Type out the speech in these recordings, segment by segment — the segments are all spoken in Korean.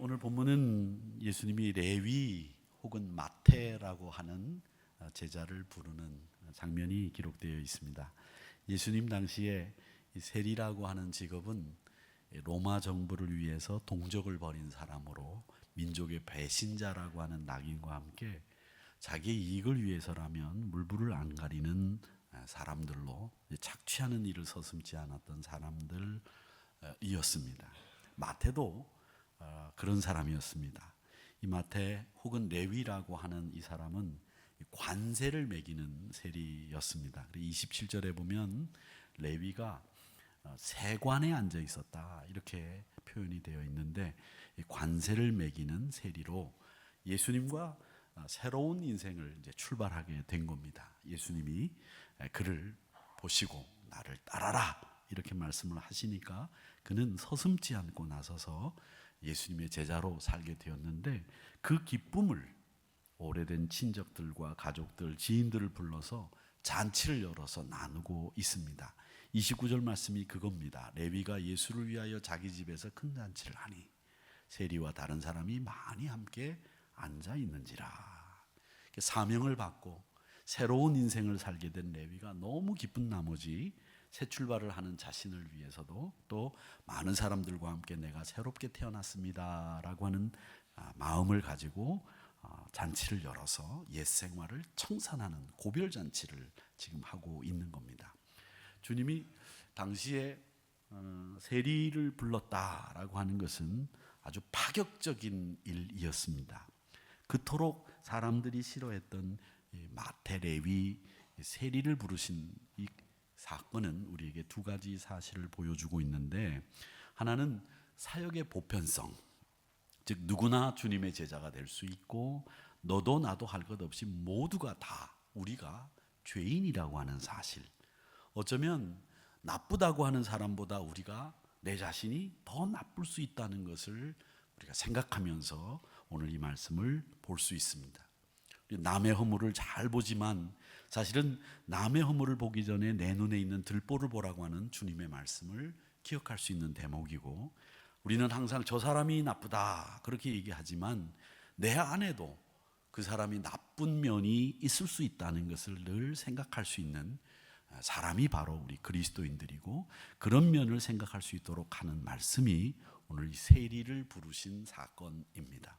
오늘 본문은 예수님이 레위 혹은 마태라고 하는 제자를 부르는 장면이 기록되어 있습니다. 예수님 당시에 이 세리라고 하는 직업은 로마 정부를 위해서 동족을 벌인 사람으로 민족의 배신자라고 하는 낙인과 함께 자기의 이익을 위해서라면 물불을 안 가리는 사람들로 착취하는 일을 서슴지 않았던 사람들이었습니다. 마태도 그런 사람이었습니다. 이 마태 혹은 레위라고 하는 이 사람은 관세를 매기는 세리였습니다. 27절에 보면 레위가 세관에 앉아 있었다 이렇게 표현이 되어 있는데, 관세를 매기는 세리로 예수님과 새로운 인생을 이제 출발하게 된 겁니다. 예수님이 그를 보시고 나를 따라라 이렇게 말씀을 하시니까 그는 서슴지 않고 나서서 예수님의 제자로 살게 되었는데, 그 기쁨을 오래된 친척들과 가족들, 지인들을 불러서 잔치를 열어서 나누고 있습니다. 29절 말씀이 그겁니다. 레위가 예수를 위하여 자기 집에서 큰 잔치를 하니 세리와 다른 사람이 많이 함께 앉아 있는지라. 사명을 받고 새로운 인생을 살게 된 레위가 너무 기쁜 나머지 새 출발을 하는 자신을 위해서도 또 많은 사람들과 함께 내가 새롭게 태어났습니다 라고 하는 마음을 가지고 잔치를 열어서 옛 생활을 청산하는 고별잔치를 지금 하고 있는 겁니다. 주님이 당시에 세리를 불렀다라고 하는 것은 아주 파격적인 일이었습니다. 그토록 사람들이 싫어했던 마태, 레위, 세리를 부르신 이 사건은 우리에게 두 가지 사실을 보여주고 있는데, 하나는 사역의 보편성, 즉 누구나 주님의 제자가 될 수 있고 너도 나도 할 것 없이 모두가 다 우리가 죄인이라고 하는 사실, 어쩌면 나쁘다고 하는 사람보다 우리가 내 자신이 더 나쁠 수 있다는 것을 우리가 생각하면서 오늘 이 말씀을 볼 수 있습니다. 남의 허물을 잘 보지만 사실은 남의 허물을 보기 전에 내 눈에 있는 들보를 보라고 하는 주님의 말씀을 기억할 수 있는 대목이고, 우리는 항상 저 사람이 나쁘다 그렇게 얘기하지만 내 안에도 그 사람이 나쁜 면이 있을 수 있다는 것을 늘 생각할 수 있는 사람이 바로 우리 그리스도인들이고, 그런 면을 생각할 수 있도록 하는 말씀이 오늘 이 세리를 부르신 사건입니다.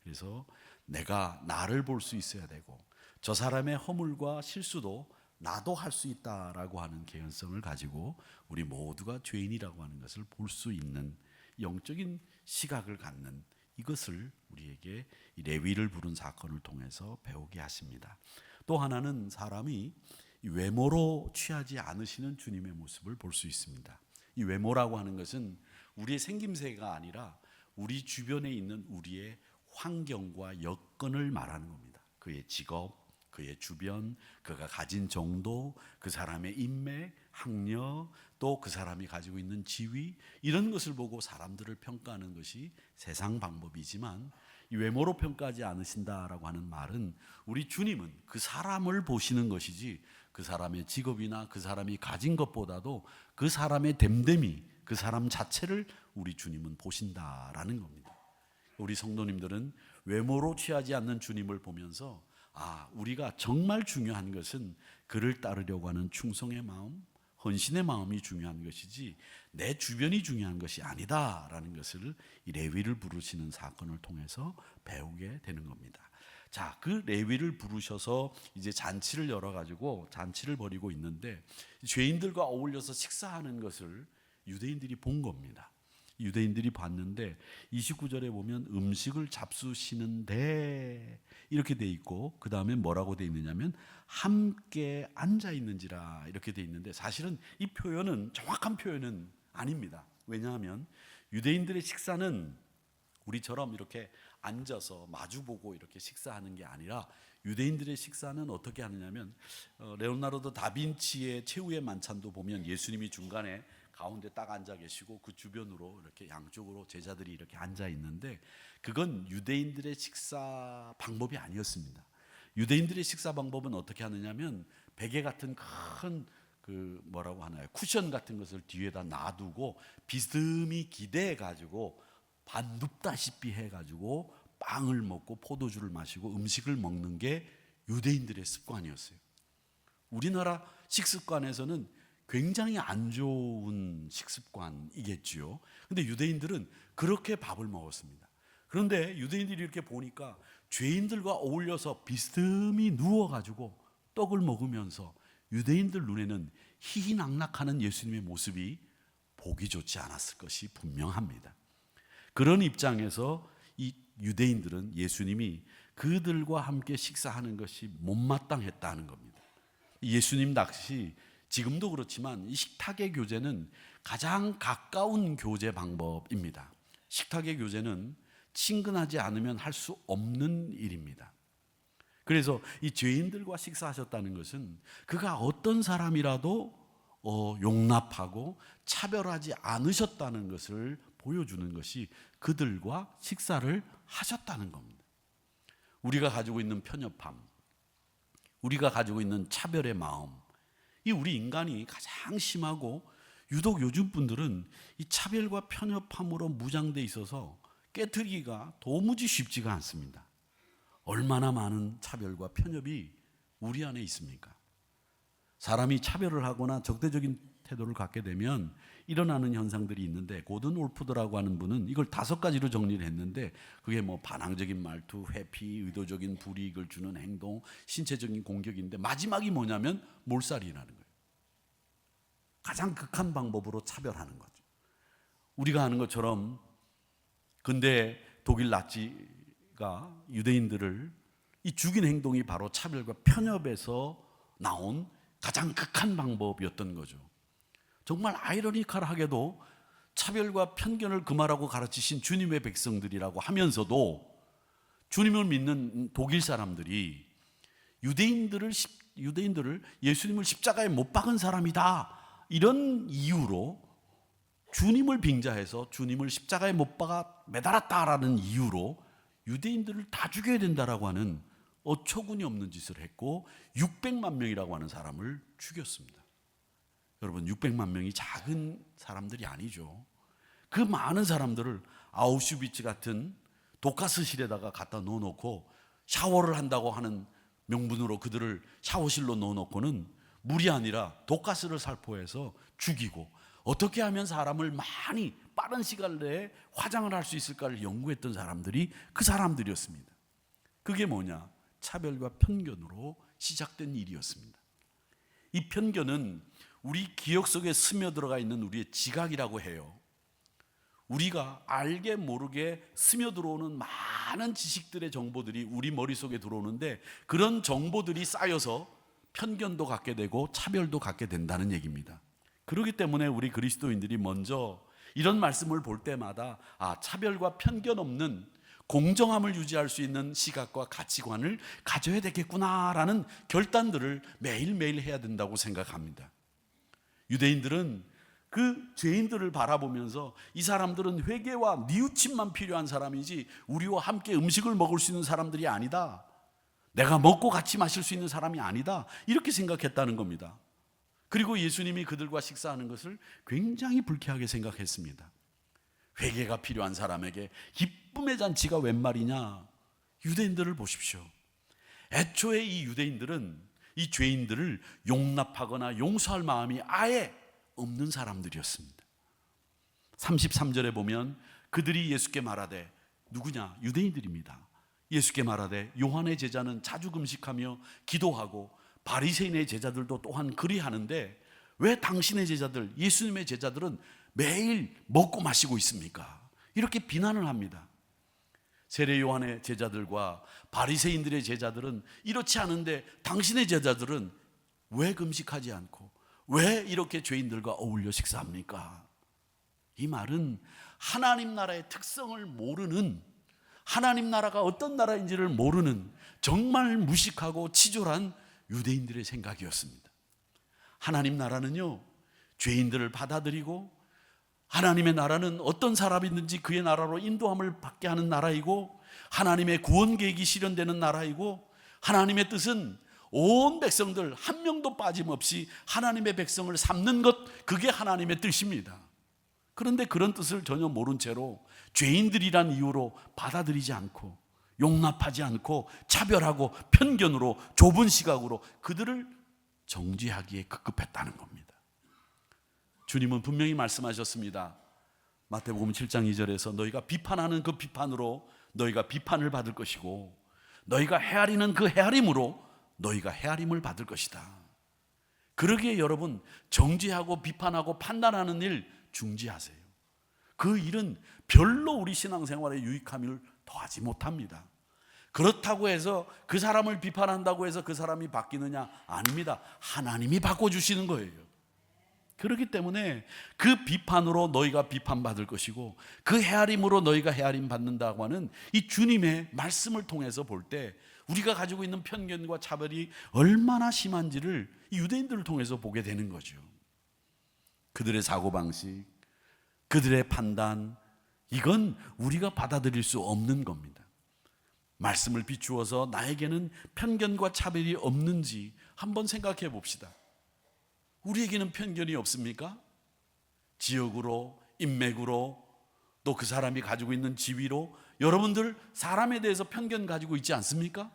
그래서 내가 나를 볼 수 있어야 되고 저 사람의 허물과 실수도 나도 할 수 있다라고 하는 개연성을 가지고 우리 모두가 죄인이라고 하는 것을 볼 수 있는 영적인 시각을 갖는 이것을 우리에게 이 레위를 부른 사건을 통해서 배우게 하십니다. 또 하나는 사람이 외모로 취하지 않으시는 주님의 모습을 볼 수 있습니다. 이 외모라고 하는 것은 우리의 생김새가 아니라 우리 주변에 있는 우리의 환경과 여건을 말하는 겁니다. 그의 직업, 그의 주변, 그가 가진 정도, 그 사람의 인맥, 학력, 또 그 사람이 가지고 있는 지위, 이런 것을 보고 사람들을 평가하는 것이 세상 방법이지만, 이 외모로 평가하지 않으신다라고 하는 말은 우리 주님은 그 사람을 보시는 것이지 그 사람의 직업이나 그 사람이 가진 것보다도 그 사람의 됨됨이, 그 사람 자체를 우리 주님은 보신다라는 겁니다. 우리 성도님들은 외모로 취하지 않는 주님을 보면서 우리가 정말 중요한 것은 그를 따르려고 하는 충성의 마음, 헌신의 마음이 중요한 것이지 내 주변이 중요한 것이 아니다라는 것을 이 레위를 부르시는 사건을 통해서 배우게 되는 겁니다. 자, 그 레위를 부르셔서 이제 잔치를 열어가지고 잔치를 벌이고 있는데, 죄인들과 어울려서 식사하는 것을 유대인들이 본 겁니다. 유대인들이 봤는데 29절에 보면 음식을 잡수시는데 이렇게 돼 있고, 그 다음에 뭐라고 돼 있느냐면 함께 앉아 있는지라 이렇게 돼 있는데, 사실은 이 표현은 정확한 표현은 아닙니다. 왜냐하면 유대인들의 식사는 우리처럼 이렇게 앉아서 마주보고 이렇게 식사하는 게 아니라, 유대인들의 식사는 어떻게 하느냐면 레오나르도 다빈치의 최후의 만찬도 보면 예수님이 중간에 가운데 딱 앉아 계시고 그 주변으로 이렇게 양쪽으로 제자들이 이렇게 앉아 있는데, 그건 유대인들의 식사 방법이 아니었습니다. 유대인들의 식사 방법은 어떻게 하느냐면 베개 같은 큰 뭐라고 하나요? 쿠션 같은 것을 뒤에다 놔두고 비스듬히 기대해 가지고 반눕다시피 해가지고 빵을 먹고 포도주를 마시고 음식을 먹는 게 유대인들의 습관이었어요. 우리나라 식습관에서는 굉장히 안 좋은 식습관이겠지요. 근데 유대인들은 그렇게 밥을 먹었습니다. 그런데 유대인들이 이렇게 보니까 죄인들과 어울려서 비스듬히 누워가지고 떡을 먹으면서 유대인들 눈에는 희희낙낙하는 예수님의 모습이 보기 좋지 않았을 것이 분명합니다. 그런 입장에서 이 유대인들은 예수님이 그들과 함께 식사하는 것이 못마땅했다는 겁니다. 예수님 낚시 지금도 그렇지만 이 식탁의 교제는 가장 가까운 교제 방법입니다. 식탁의 교제는 친근하지 않으면 할 수 없는 일입니다. 그래서 이 죄인들과 식사하셨다는 것은 그가 어떤 사람이라도 용납하고 차별하지 않으셨다는 것을 보여주는 것이 그들과 식사를 하셨다는 겁니다. 우리가 가지고 있는 편협함, 우리가 가지고 있는 차별의 마음, 이 우리 인간이 가장 심하고 유독 요즘 분들은 이 차별과 편협함으로 무장돼 있어서 깨트리기가 도무지 쉽지가 않습니다. 얼마나 많은 차별과 편협이 우리 안에 있습니까? 사람이 차별을 하거나 적대적인 태도를 갖게 되면 일어나는 현상들이 있는데, 고든 올프드라고 하는 분은 이걸 5가지로 정리를 했는데, 그게 뭐 반항적인 말투, 회피, 의도적인 불이익을 주는 행동, 신체적인 공격인데 마지막이 뭐냐면 몰살이라는 거예요. 가장 극한 방법으로 차별하는 거죠. 우리가 아는 것처럼 근대 독일 나치가 유대인들을 이 죽인 행동이 바로 차별과 편협에서 나온 가장 극한 방법이었던 거죠. 정말 아이러니컬하게도 차별과 편견을 금하라고 가르치신 주님의 백성들이라고 하면서도 주님을 믿는 독일 사람들이 유대인들을 예수님을 십자가에 못 박은 사람이다, 이런 이유로 주님을 빙자해서 주님을 십자가에 못 박아 매달았다라는 이유로 유대인들을 다 죽여야 된다라고 하는 어처구니 없는 짓을 했고 600만 명이라고 하는 사람을 죽였습니다. 여러분, 600만 명이 작은 사람들이 아니죠. 그 많은 사람들을 아우슈비츠 같은 독가스실에다가 갖다 넣어놓고 샤워를 한다고 하는 명분으로 그들을 샤워실로 넣어놓고는 물이 아니라 독가스를 살포해서 죽이고, 어떻게 하면 사람을 많이 빠른 시간 내에 화장을 할 수 있을까를 연구했던 사람들이 그 사람들이었습니다. 그게 뭐냐? 차별과 편견으로 시작된 일이었습니다. 이 편견은 우리 기억 속에 스며들어가 있는 우리의 지각이라고 해요. 우리가 알게 모르게 스며들어오는 많은 지식들의 정보들이 우리 머릿속에 들어오는데, 그런 정보들이 쌓여서 편견도 갖게 되고 차별도 갖게 된다는 얘기입니다. 그렇기 때문에 우리 그리스도인들이 먼저 이런 말씀을 볼 때마다 차별과 편견 없는 공정함을 유지할 수 있는 시각과 가치관을 가져야 되겠구나라는 결단들을 매일매일 해야 된다고 생각합니다. 유대인들은 그 죄인들을 바라보면서 이 사람들은 회개와 뉘우침만 필요한 사람이지 우리와 함께 음식을 먹을 수 있는 사람들이 아니다, 내가 먹고 같이 마실 수 있는 사람이 아니다, 이렇게 생각했다는 겁니다. 그리고 예수님이 그들과 식사하는 것을 굉장히 불쾌하게 생각했습니다. 회개가 필요한 사람에게 기쁨의 잔치가 웬 말이냐? 유대인들을 보십시오. 애초에 이 유대인들은 이 죄인들을 용납하거나 용서할 마음이 아예 없는 사람들이었습니다. 33절에 보면 그들이 예수께 말하되, 누구냐? 유대인들입니다. 예수께 말하되, 요한의 제자는 자주 금식하며 기도하고 바리새인의 제자들도 또한 그리하는데 왜 당신의 제자들, 예수님의 제자들은 매일 먹고 마시고 있습니까? 이렇게 비난을 합니다. 세례 요한의 제자들과 바리새인들의 제자들은 이렇지 않은데 당신의 제자들은 왜 금식하지 않고 왜 이렇게 죄인들과 어울려 식사합니까? 이 말은 하나님 나라의 특성을 모르는, 하나님 나라가 어떤 나라인지를 모르는 정말 무식하고 치졸한 유대인들의 생각이었습니다. 하나님 나라는요, 죄인들을 받아들이고, 하나님의 나라는 어떤 사람이든지 그의 나라로 인도함을 받게 하는 나라이고, 하나님의 구원 계획이 실현되는 나라이고, 하나님의 뜻은 온 백성들 한 명도 빠짐없이 하나님의 백성을 삼는 것, 그게 하나님의 뜻입니다. 그런데 그런 뜻을 전혀 모른 채로 죄인들이란 이유로 받아들이지 않고 용납하지 않고 차별하고 편견으로 좁은 시각으로 그들을 정죄하기에 급급했다는 겁니다. 주님은 분명히 말씀하셨습니다. 마태복음 7장 2절에서 너희가 비판하는 그 비판으로 너희가 비판을 받을 것이고 너희가 헤아리는 그 헤아림으로 너희가 헤아림을 받을 것이다. 그러기에 여러분, 정죄하고 비판하고 판단하는 일 중지하세요. 그 일은 별로 우리 신앙생활에 유익함을 더하지 못합니다. 그렇다고 해서 그 사람을 비판한다고 해서 그 사람이 바뀌느냐? 아닙니다. 하나님이 바꿔주시는 거예요. 그렇기 때문에 그 비판으로 너희가 비판받을 것이고 그 헤아림으로 너희가 헤아림 받는다고 하는 이 주님의 말씀을 통해서 볼 때 우리가 가지고 있는 편견과 차별이 얼마나 심한지를 유대인들을 통해서 보게 되는 거죠. 그들의 사고방식, 그들의 판단, 이건 우리가 받아들일 수 없는 겁니다. 말씀을 비추어서 나에게는 편견과 차별이 없는지 한번 생각해 봅시다. 우리에게는 편견이 없습니까? 지역으로, 인맥으로, 또 그 사람이 가지고 있는 지위로 여러분들 사람에 대해서 편견 가지고 있지 않습니까?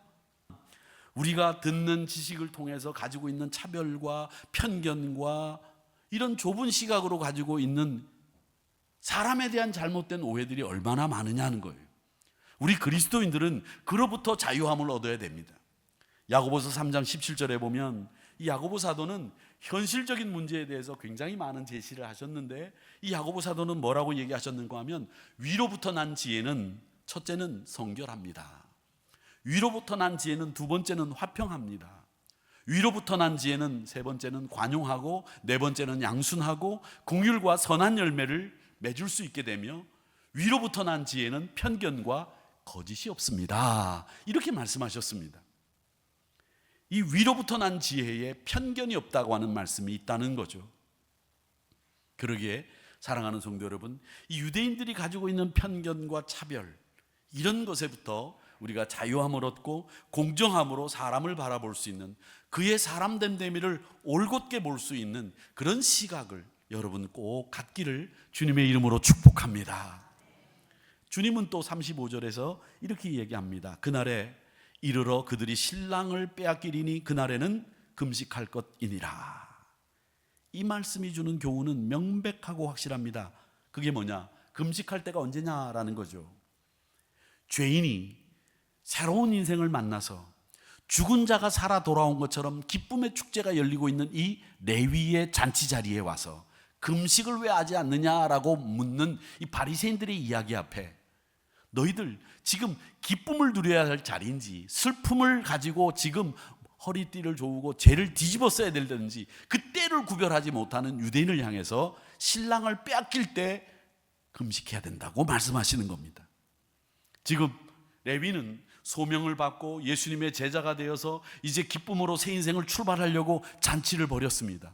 우리가 듣는 지식을 통해서 가지고 있는 차별과 편견과 이런 좁은 시각으로 가지고 있는 사람에 대한 잘못된 오해들이 얼마나 많으냐는 거예요. 우리 그리스도인들은 그로부터 자유함을 얻어야 됩니다. 야고보서 3장 17절에 보면 이 야고보 사도는 현실적인 문제에 대해서 굉장히 많은 제시를 하셨는데 이 야고보 사도는 뭐라고 얘기하셨는가 하면 위로부터 난 지혜는 첫째는 성결합니다. 위로부터 난 지혜는 두 번째는 화평합니다. 위로부터 난 지혜는 세 번째는 관용하고 네 번째는 양순하고 긍휼과 선한 열매를 맺을 수 있게 되며 위로부터 난 지혜는 편견과 거짓이 없습니다. 이렇게 말씀하셨습니다. 이 위로부터 난 지혜에 편견이 없다고 하는 말씀이 있다는 거죠. 그러기에 사랑하는 성도 여러분, 이 유대인들이 가지고 있는 편견과 차별, 이런 것에부터 우리가 자유함을 얻고 공정함으로 사람을 바라볼 수 있는, 그의 사람됨 되미를 올곧게 볼 수 있는 그런 시각을 여러분 꼭 갖기를 주님의 이름으로 축복합니다. 주님은 또 35절에서 이렇게 얘기합니다. 그날에 이르러 그들이 신랑을 빼앗기리니 그날에는 금식할 것이니라. 이 말씀이 주는 교훈은 명백하고 확실합니다. 그게 뭐냐? 금식할 때가 언제냐라는 거죠. 죄인이 새로운 인생을 만나서 죽은 자가 살아 돌아온 것처럼 기쁨의 축제가 열리고 있는 이 레위의 잔치 자리에 와서 금식을 왜 하지 않느냐라고 묻는 이 바리새인들의 이야기 앞에 너희들 지금 기쁨을 누려야 할 자리인지 슬픔을 가지고 지금 허리띠를 조우고 죄를 뒤집어 써야 되는지 그 때를 구별하지 못하는 유대인을 향해서 신랑을 빼앗길 때 금식해야 된다고 말씀하시는 겁니다. 지금 레위는 소명을 받고 예수님의 제자가 되어서 이제 기쁨으로 새 인생을 출발하려고 잔치를 벌였습니다.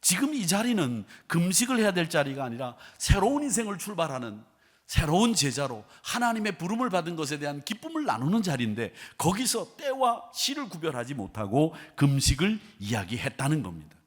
지금 이 자리는 금식을 해야 될 자리가 아니라 새로운 인생을 출발하는 새로운 제자로 하나님의 부름을 받은 것에 대한 기쁨을 나누는 자리인데 거기서 때와 시를 구별하지 못하고 금식을 이야기했다는 겁니다.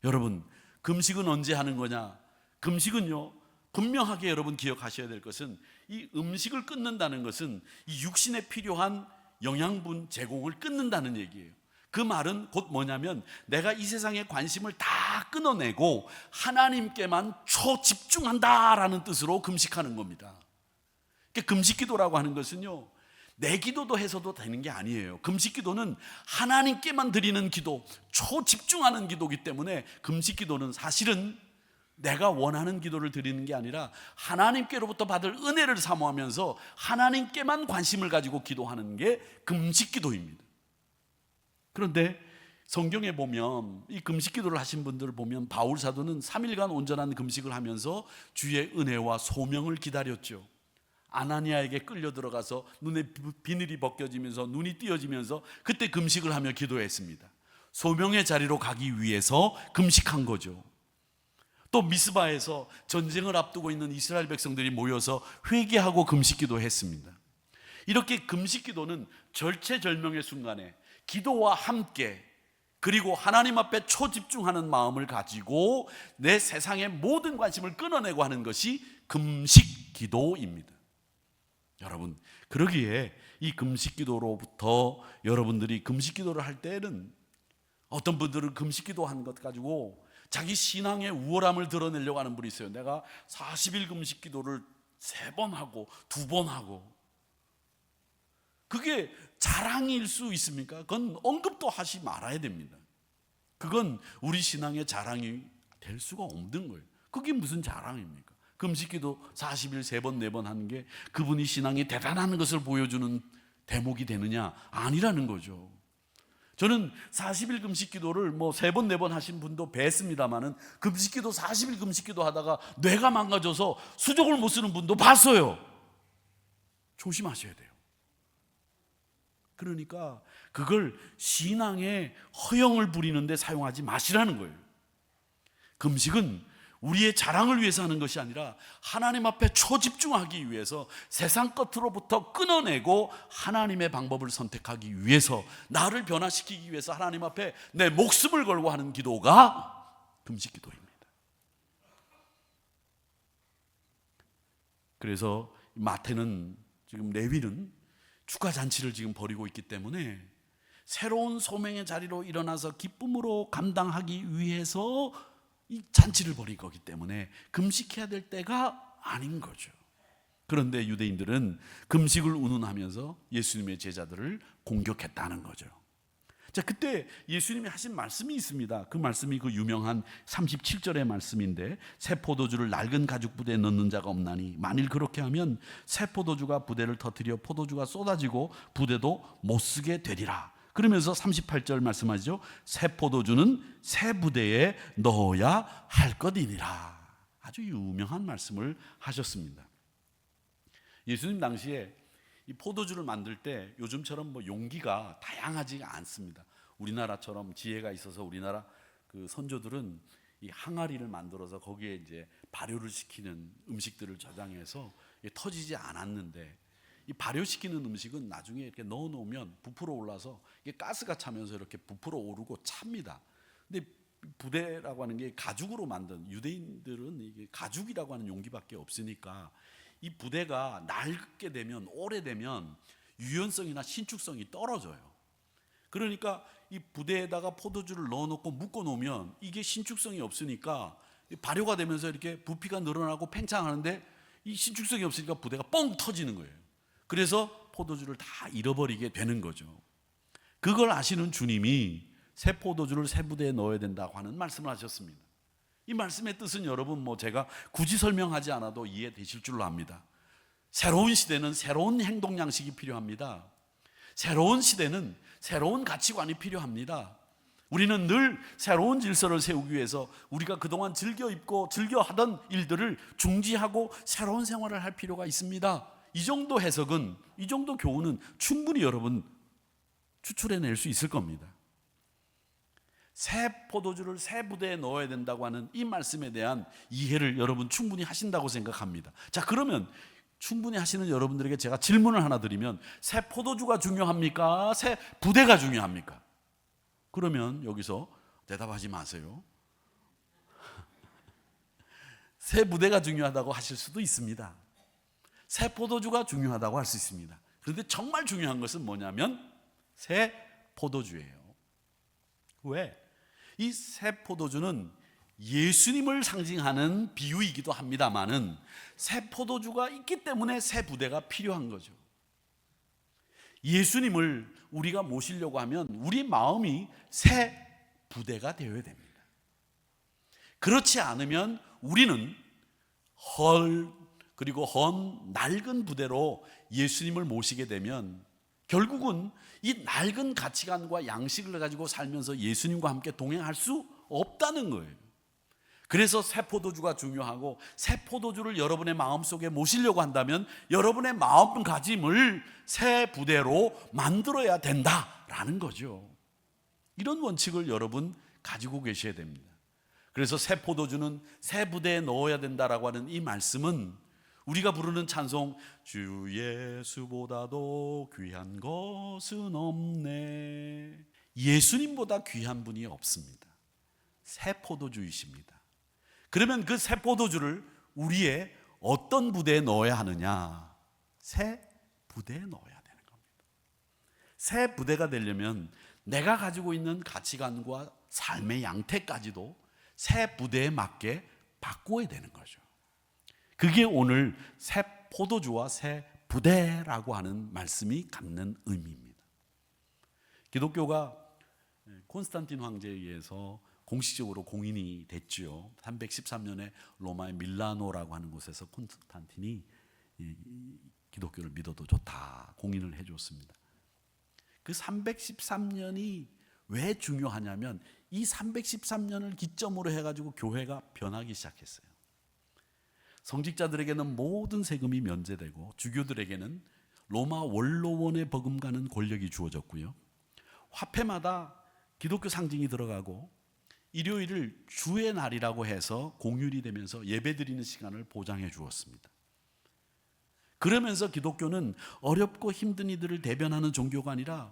여러분, 금식은 언제 하는 거냐? 금식은요, 분명하게 여러분 기억하셔야 될 것은 이 음식을 끊는다는 것은 이 육신에 필요한 영양분 제공을 끊는다는 얘기예요. 그 말은 곧 뭐냐면 내가 이 세상의 관심을 다 끊어내고 하나님께만 초집중한다라는 뜻으로 금식하는 겁니다. 그러니까 금식기도라고 하는 것은요, 내 기도도 해서도 되는 게 아니에요. 금식기도는 하나님께만 드리는 기도, 초집중하는 기도이기 때문에 금식기도는 사실은 내가 원하는 기도를 드리는 게 아니라 하나님께로부터 받을 은혜를 사모하면서 하나님께만 관심을 가지고 기도하는 게 금식기도입니다. 그런데 성경에 보면 이 금식기도를 하신 분들을 보면 바울 사도는 3일간 온전한 금식을 하면서 주의 은혜와 소명을 기다렸죠. 아나니아에게 끌려 들어가서 눈에 비늘이 벗겨지면서 눈이 띄어지면서 그때 금식을 하며 기도했습니다. 소명의 자리로 가기 위해서 금식한 거죠. 또 미스바에서 전쟁을 앞두고 있는 이스라엘 백성들이 모여서 회개하고 금식기도 했습니다. 이렇게 금식기도는 절체절명의 순간에 기도와 함께 그리고 하나님 앞에 초집중하는 마음을 가지고 내 세상의 모든 관심을 끊어내고 하는 것이 금식 기도입니다. 여러분, 그러기에 이 금식 기도로부터 여러분들이 금식 기도를 할 때는 어떤 분들은 금식 기도한 것 가지고 자기 신앙의 우월함을 드러내려고 하는 분이 있어요. 내가 40일 금식 기도를 3번 하고 2번 하고. 그게 자랑일 수 있습니까? 그건 언급도 하지 말아야 됩니다. 그건 우리 신앙의 자랑이 될 수가 없는 거예요. 그게 무슨 자랑입니까? 금식기도 40일 3번 4번 하는 게 그분이 신앙이 대단한 것을 보여주는 대목이 되느냐? 아니라는 거죠. 저는 40일 금식기도를 뭐 3번 4번 하신 분도 뵀습니다마는 금식기도 40일 금식기도 하다가 뇌가 망가져서 수족을 못 쓰는 분도 봤어요. 조심하셔야 돼요. 그러니까 그걸 신앙의 허영을 부리는 데 사용하지 마시라는 거예요. 금식은 우리의 자랑을 위해서 하는 것이 아니라 하나님 앞에 초집중하기 위해서 세상 것으로부터 끊어내고 하나님의 방법을 선택하기 위해서, 나를 변화시키기 위해서 하나님 앞에 내 목숨을 걸고 하는 기도가 금식 기도입니다. 그래서 마태는, 지금 레위는 축하잔치를 지금 벌이고 있기 때문에 새로운 소명의 자리로 일어나서 기쁨으로 감당하기 위해서 이 잔치를 벌일 거기 때문에 금식해야 될 때가 아닌 거죠. 그런데 유대인들은 금식을 운운하면서 예수님의 제자들을 공격했다는 거죠. 자, 그때 예수님이 하신 말씀이 있습니다. 그 말씀이 그 유명한 37절의 말씀인데, 새 포도주를 낡은 가죽 부대에 넣는 자가 없나니 만일 그렇게 하면 새 포도주가 부대를 터뜨려 포도주가 쏟아지고 부대도 못 쓰게 되리라. 그러면서 38절 말씀하시죠. 새 포도주는 새 부대에 넣어야 할 것이니라. 아주 유명한 말씀을 하셨습니다. 예수님 당시에 이 포도주를 만들 때 요즘처럼 뭐 용기가 다양하지가 않습니다. 우리나라처럼 지혜가 있어서 우리나라 그 선조들은 이 항아리를 만들어서 거기에 이제 발효를 시키는 음식들을 저장해서 터지지 않았는데, 이 발효시키는 음식은 나중에 이렇게 넣어놓으면 부풀어 올라서 이게 가스가 차면서 이렇게 부풀어 오르고 찹니다. 근데 부대라고 하는 게 가죽으로 만든, 유대인들은 이게 가죽이라고 하는 용기밖에 없으니까 이 부대가 낡게 되면, 오래되면 유연성이나 신축성이 떨어져요. 그러니까 이 부대에다가 포도주를 넣어놓고 묶어놓으면 이게 신축성이 없으니까 발효가 되면서 이렇게 부피가 늘어나고 팽창하는데 이 신축성이 없으니까 부대가 뻥 터지는 거예요. 그래서 포도주를 다 잃어버리게 되는 거죠. 그걸 아시는 주님이 새 포도주를 새 부대에 넣어야 된다고 하는 말씀을 하셨습니다. 이 말씀의 뜻은 여러분 뭐 제가 굳이 설명하지 않아도 이해되실 줄로 압니다. 새로운 시대는 새로운 행동 양식이 필요합니다. 새로운 시대는 새로운 가치관이 필요합니다. 우리는 늘 새로운 질서를 세우기 위해서 우리가 그동안 즐겨 입고 즐겨 하던 일들을 중지하고 새로운 생활을 할 필요가 있습니다. 이 정도 해석은, 이 정도 교훈은 충분히 여러분 추출해낼 수 있을 겁니다. 새 포도주를 새 부대에 넣어야 된다고 하는 이 말씀에 대한 이해를 여러분 충분히 하신다고 생각합니다. 자, 그러면 충분히 하시는 여러분들에게 제가 질문을 하나 드리면, 새 포도주가 중요합니까? 새 부대가 중요합니까? 그러면 여기서 대답하지 마세요. 새 부대가 중요하다고 하실 수도 있습니다. 새 포도주가 중요하다고 할 수 있습니다. 그런데 정말 중요한 것은 뭐냐면 새 포도주예요. 왜? 이 새 포도주는 예수님을 상징하는 비유이기도 합니다마는 새 포도주가 있기 때문에 새 부대가 필요한 거죠. 예수님을 우리가 모시려고 하면 우리 마음이 새 부대가 되어야 됩니다. 그렇지 않으면 우리는 그리고 낡은 부대로 예수님을 모시게 되면 결국은 이 낡은 가치관과 양식을 가지고 살면서 예수님과 함께 동행할 수 없다는 거예요. 그래서 새 포도주가 중요하고, 새 포도주를 여러분의 마음속에 모시려고 한다면 여러분의 마음가짐을 새 부대로 만들어야 된다라는 거죠. 이런 원칙을 여러분 가지고 계셔야 됩니다. 그래서 새 포도주는 새 부대에 넣어야 된다라고 하는 이 말씀은 우리가 부르는 찬송, 주 예수보다도 귀한 것은 없네, 예수님보다 귀한 분이 없습니다. 새 포도주이십니다. 그러면 그 새 포도주를 우리의 어떤 부대에 넣어야 하느냐? 새 부대에 넣어야 되는 겁니다. 새 부대가 되려면 내가 가지고 있는 가치관과 삶의 양태까지도 새 부대에 맞게 바꾸어야 되는 거죠. 그게 오늘 새 포도주와 새 부대라고 하는 말씀이 갖는 의미입니다. 기독교가 콘스탄틴 황제에 의해서 공식적으로 공인이 됐죠. 313년에 로마의 밀라노라고 하는 곳에서 콘스탄틴이 기독교를 믿어도 좋다 공인을 해줬습니다. 그 313년이 왜 중요하냐면 이 313년을 기점으로 해가지고 교회가 변하기 시작했어요. 성직자들에게는 모든 세금이 면제되고 주교들에게는 로마 원로원에 버금가는 권력이 주어졌고요. 화폐마다 기독교 상징이 들어가고 일요일을 주의 날이라고 해서 공휴일이 되면서 예배드리는 시간을 보장해 주었습니다. 그러면서 기독교는 어렵고 힘든 이들을 대변하는 종교가 아니라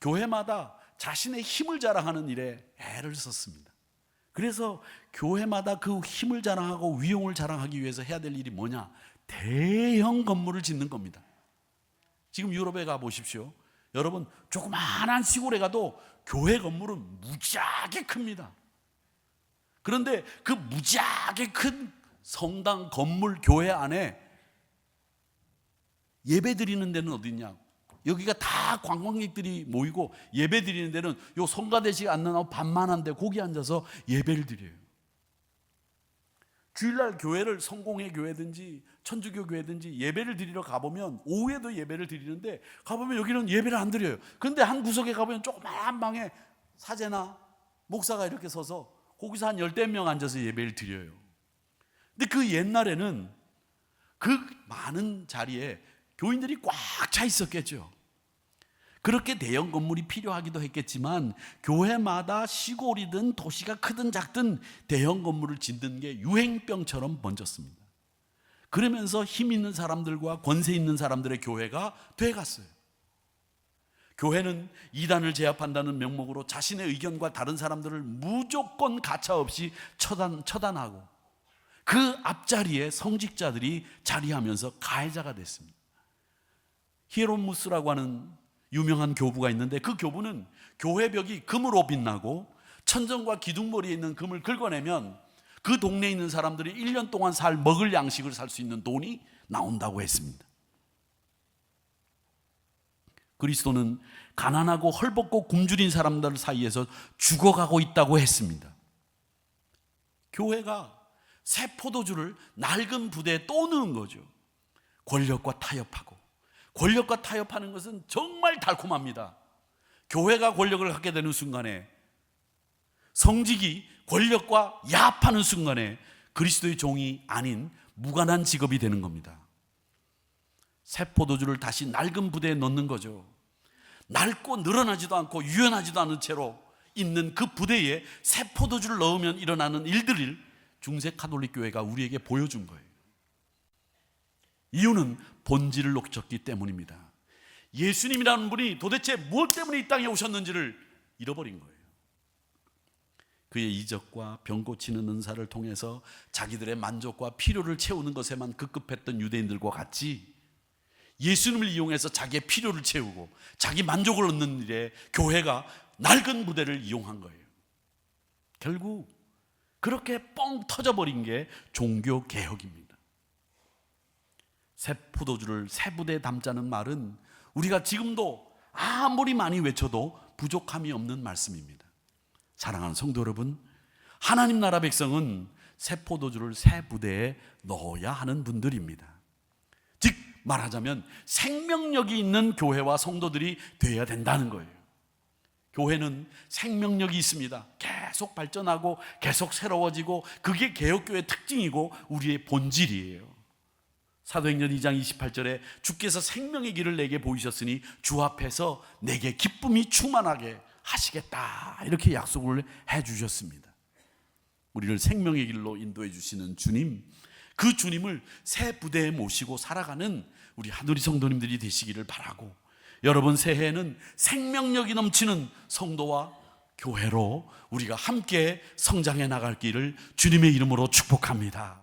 교회마다 자신의 힘을 자랑하는 일에 애를 썼습니다. 그래서 교회마다 그 힘을 자랑하고 위용을 자랑하기 위해서 해야 될 일이 뭐냐? 대형 건물을 짓는 겁니다. 지금 유럽에 가보십시오. 여러분 조그마한 시골에 가도 교회 건물은 무지하게 큽니다. 그런데 그 무지하게 큰 성당 건물 교회 안에 예배 드리는 데는 어디냐? 여기가 다 관광객들이 모이고 예배 드리는 데는 요 성가대식 안 나오고 반만한데 거기 앉아서 예배를 드려요. 주일날 교회를 성공회 교회든지 천주교 교회든지 예배를 드리러 가보면 오후에도 예배를 드리는데 가보면 여기는 예배를 안 드려요. 그런데 한 구석에 가보면 조그마한 방에 사제나 목사가 이렇게 서서 거기서 한 10명 앉아서 예배를 드려요. 근데 그 옛날에는 그 많은 자리에 교인들이 꽉 차 있었겠죠. 그렇게 대형 건물이 필요하기도 했겠지만 교회마다 시골이든 도시가 크든 작든 대형 건물을 짓는 게 유행병처럼 번졌습니다. 그러면서 힘 있는 사람들과 권세 있는 사람들의 교회가 돼갔어요. 교회는 이단을 제압한다는 명목으로 자신의 의견과 다른 사람들을 무조건 가차없이 처단하고 그 앞자리에 성직자들이 자리하면서 가해자가 됐습니다. 히에로무스라고 하는 유명한 교부가 있는데 그 교부는 교회 벽이 금으로 빛나고 천정과 기둥머리에 있는 금을 긁어내면 그 동네에 있는 사람들이 1년 동안 먹을 양식을 살 수 있는 돈이 나온다고 했습니다. 그리스도는 가난하고 헐벗고 굶주린 사람들 사이에서 죽어가고 있다고 했습니다. 교회가 새 포도주를 낡은 부대에 또 넣은 거죠. 권력과 타협하고, 권력과 타협하는 것은 정말 달콤합니다. 교회가 권력을 갖게 되는 순간에, 성직이 권력과 야합하는 순간에 그리스도의 종이 아닌 무관한 직업이 되는 겁니다. 새 포도주를 다시 낡은 부대에 넣는 거죠. 낡고 늘어나지도 않고 유연하지도 않은 채로 있는 그 부대에 새 포도주를 넣으면 일어나는 일들을 중세 가톨릭 교회가 우리에게 보여준 거예요. 이유는 본질을 놓쳤기 때문입니다. 예수님이라는 분이 도대체 무엇 때문에 이 땅에 오셨는지를 잃어버린 거예요. 그의 이적과 병 고치는 은사를 통해서 자기들의 만족과 필요를 채우는 것에만 급급했던 유대인들과 같이 예수님을 이용해서 자기의 필요를 채우고 자기 만족을 얻는 일에 교회가 낡은 부대를 이용한 거예요. 결국 그렇게 뻥 터져버린 게 종교개혁입니다. 새 포도주를 새 부대에 담자는 말은 우리가 지금도 아무리 많이 외쳐도 부족함이 없는 말씀입니다. 사랑하는 성도 여러분, 하나님 나라 백성은 새 포도주를 새 부대에 넣어야 하는 분들입니다. 즉 말하자면 생명력이 있는 교회와 성도들이 되어야 된다는 거예요. 교회는 생명력이 있습니다. 계속 발전하고 계속 새로워지고 그게 개혁교회의 특징이고 우리의 본질이에요. 사도행전 2장 28절에 주께서 생명의 길을 내게 보이셨으니 주 앞에서 내게 기쁨이 충만하게 하시겠다, 이렇게 약속을 해 주셨습니다. 우리를 생명의 길로 인도해 주시는 주님, 그 주님을 새 부대에 모시고 살아가는 우리 하늘의 성도님들이 되시기를 바라고, 여러분 새해에는 생명력이 넘치는 성도와 교회로 우리가 함께 성장해 나갈 길을 주님의 이름으로 축복합니다.